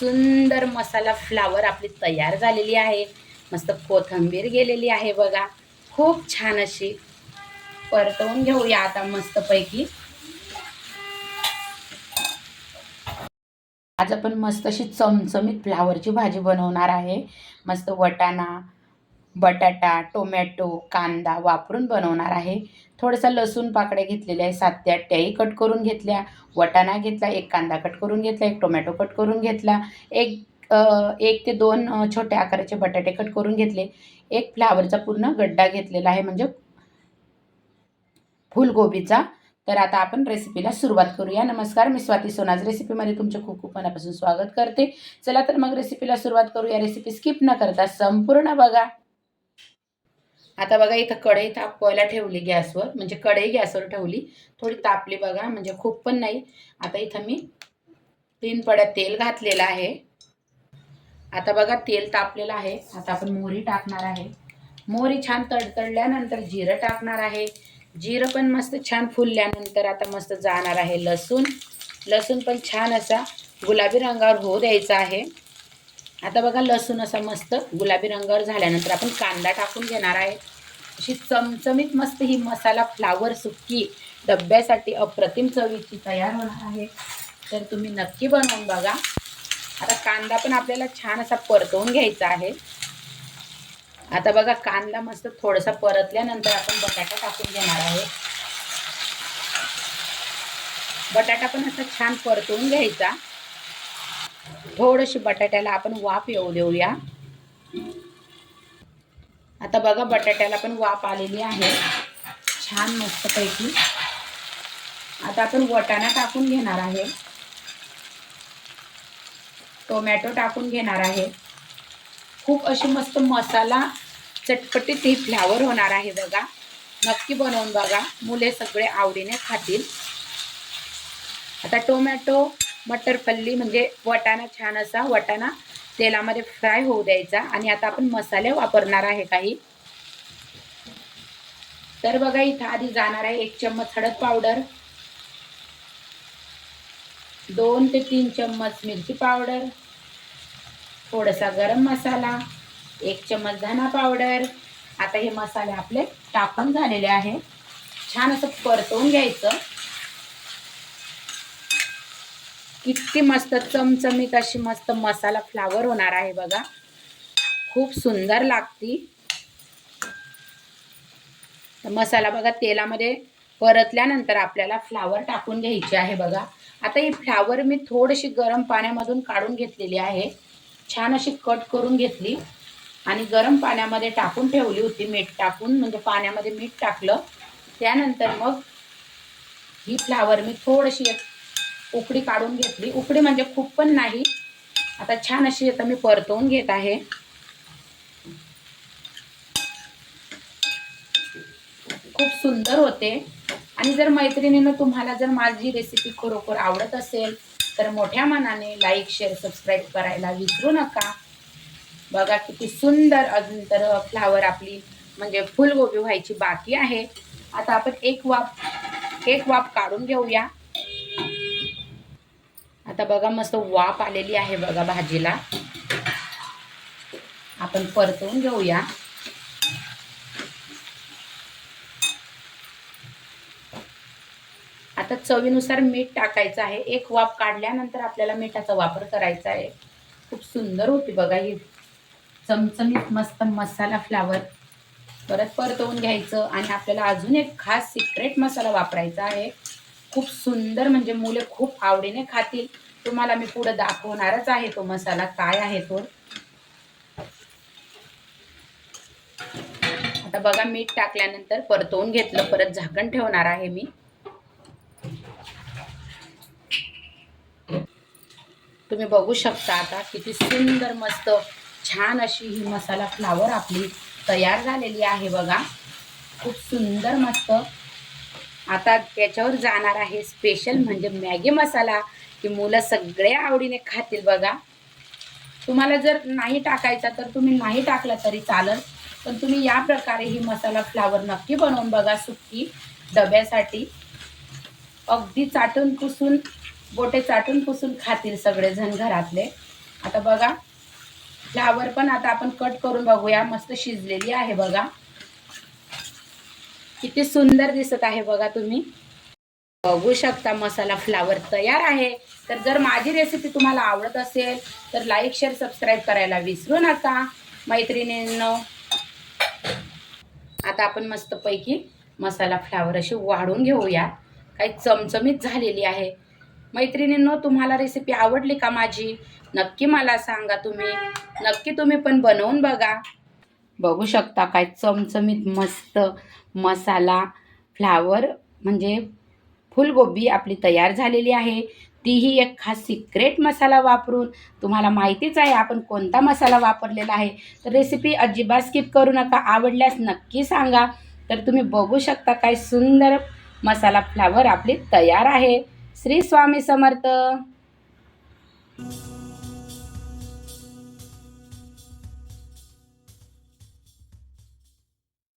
सुंदर मसाला फ्लावर आपली तयार झालेली आहे। मस्त कोथिंबीर गेलेली आहे बघा, खूप छान अशी परतवून घेऊया आता मस्तपैकी। आज आपण मस्त अशी चमचमीत फ्लावरची भाजी बनवणार आहे। मस्त वटाणा, बटाटा, टोमॅटो, कांदा वापरून बनवणार आहे। थोडासा लसूण पाकळ्या घेतलेल्या आहे, 7 ते 8 त्याही कट करून घेतल्या, वटाणा घेतला, एक कांदा कट करून घेतला, एक टोमॅटो कट करून घेतला, एक ते 2 छोट्या आकाराचे बटाटे कट करून घेतले, एक फ्लावरचा पूर्ण गड्डा घेतलेला आहे म्हणजे फुलगोबीचा। तर आता आपण रेसिपीला सुरुवात करूया। नमस्कार, मी स्वाती सोनाज रेसिपीमध्ये तुमचे खूप खूप मनापासून स्वागत करते। चला तर मग रेसिपीला सुरुवात करूया। रेसिपी स्किप न करता संपूर्ण बघा। आता बघा इथं कढई तापवायला ठेवली गॅसवर, म्हणजे कढई गॅसवर ठेवली, थोडी तापली बघा, म्हणजे खूप पण नाही। आता इथं मी 3 पड्या तेल घातलेलं आहे। आता बघा तेल तापलेलं आहे। आता आपण मोहरी टाकणार आहे। मोहरी छान तडतडल्यानंतर जिरं टाकणार आहे। जिरं पण मस्त छान फुलल्यानंतर आता मस्त जाणार आहे लसूण। लसूण पण छान असा गुलाबी रंगावर होऊ द्यायचा आहे। आता बघा लसूण असा मस्त गुलाबी रंगावर झाल्यानंतर आपण कांदा टाकून घेणार आहे। अशी चमचमीत मस्त ही मसाला फ्लावर सुक्की डब्यासाठी अप्रतिम चवीची तयार होणार आहे। तर तुम्ही नक्की बनवून बघा। आता कांदा पण आपल्याला छान असा परतवून घ्यायचा आहे। आता बघा कांदा मस्त थोडासा परतल्यानंतर आपण बटाटा टाकून घेणार आहे। बटाटा पण असा छान परतवून घ्यायचा। थोडीशी बटाट्याला आपण वाफ येऊ देऊया। आता बघा बटाट्याला पण वाफ आलेली आहे छान मस्तपैकी। आता आपण वटाणा टाकून घेणार आहे, टोमॅटो टाकून घेणार आहे। खूप अशी मस्त मसाला चटपटीत ही फ्लावर होणार आहे बघा, नक्की बनवून बघा, मुले सगळे आवडीने खातील। आता टोमॅटो मटर पल्ली म्हणजे वटाणा छान असा वटाणा तेलामध्ये फ्राय होऊ द्यायचा। आणि आता आपण मसाले वापरणार आहे काही। तर बघा इथं आधी जाणार आहे 1 चम्मच हळद पावडर, 2 ते 3 चम्मच मिरची पावडर, थोडासा गरम मसाला, 1 चम्मच धना पावडर। आता हे मसाले आपले टाकून झालेले आहे, छान असं परतवून घ्यायचं। किती मस्त चमचमीत अशी मस्त मसाला फ्लावर होणार आहे बघा, खूप सुंदर लागती। मसाला बघा तेलामध्ये परतल्यानंतर आपल्याला फ्लावर टाकून घ्यायची आहे बघा। आता ही फ्लावर मी थोडीशी गरम पाण्यामधून काढून घेतलेली आहे, छान अशी कट करून घेतली आणि गरम पाण्यामध्ये टाकून ठेवली होती, मीठ टाकून, म्हणजे पाण्यामध्ये मीठ टाकलं। त्यानंतर मग ही फ्लावर मी थोडीशी उकडी काढून घेतली, उकडी म्हणजे खूप पण नाही। आता छान अशी आता मी परतवून घेत आहे। खूप सुंदर होते। आणि जर मैत्रिणींनो तुम्हाला जर माझी रेसिपी खरोखर आवडत असेल तर मोठ्या मनाने लाईक शेअर सबस्क्राईब करायला विसरू नका। बघा किती सुंदर, अजून तर फ्लावर आपली म्हणजे फुलगोबी व्हायची बाकी आहे। आता आपण एक वाफ काढून घेऊया। आता बघा मस्त वाफ आलेली आहे बघा भाजीला, आपण परतवून घेऊया। आता चवीनुसार मीठ टाकायचं आहे। एक वाफ काढल्यानंतर आपल्याला मिठाचा वापर करायचा आहे। खूप सुंदर होती बघा ही चमचमीत मस्त मसाला फ्लावर। परत परतवून घ्यायचं आणि आपल्याला अजून एक खास सिक्रेट मसाला वापरायचा आहे, खूप सुंदर, म्हणजे मुले खूप आवडीने खातील। तुम्हाला मी पुढे दाखवणारच आहे तो मसाला काय आहे तो। आता बघा मीठ टाकल्यानंतर परतवून घेतलं, परत झाकण ठेवणार आहे मी। तुम्ही बघू शकता आता किती सुंदर मस्त छान अशी ही मसाला फ्लावर आपली तयार झालेली आहे बघा, खूप सुंदर मस्त। आता त्याच्यावर जाणार आहे स्पेशल म्हणजे मॅगी मसाला, की मुलं सगळे आवडीने खातील बघा। तुम्हाला जर नाही टाकायचा तर तुम्ही नाही टाकला तरी चालेल, पण तुम्ही या प्रकारे ही मसाला फ्लावर नक्की बनवून बघा सुक्की डब्यासाठी। अगदी चाटून पुसून, बोटे चाटून पुसून खातील सगळेजण घरातले। आता बघा फ्लावर पण आता आपण कट करून बघूया. मस्त शिजलेली आहे बघा. किती सुंदर दिसत आहे बघा. तुम्ही बघू शकता मसाला फ्लावर तयार आहे. तर जर माझी रेसिपी तुम्हाला आवडत असेल तर लाईक शेअर सबस्क्राईब करायला विसरू नका मैत्रिणींनो. आता आपण मस्तपैकी मसाला फ्लावर अशी वाढून घेऊया. काही चमचमीत झालेली आहे. मैत्रिणींनो, तुम्हाला रेसिपी आवडली का माझी? नक्की मला सांगा. नक्की तुम्ही पण बनवून बघा. बघू शकता काय चमचमीत मस्त मसाला फ्लावर म्हणजे फुलगोबी आपली तयार झालेली आहे. तीही एक खास सिक्रेट मसाला वापरून. तुम्हाला माहितीच आहे आपण कोणता मसाला वापरलेला आहे. तर रेसिपी अजिबात स्किप करू नका. आवडल्यास नक्की सांगा. तर तुम्ही बघू शकता काय सुंदर मसाला फ्लावर आपली तयार आहे. श्री स्वामी समर्थ.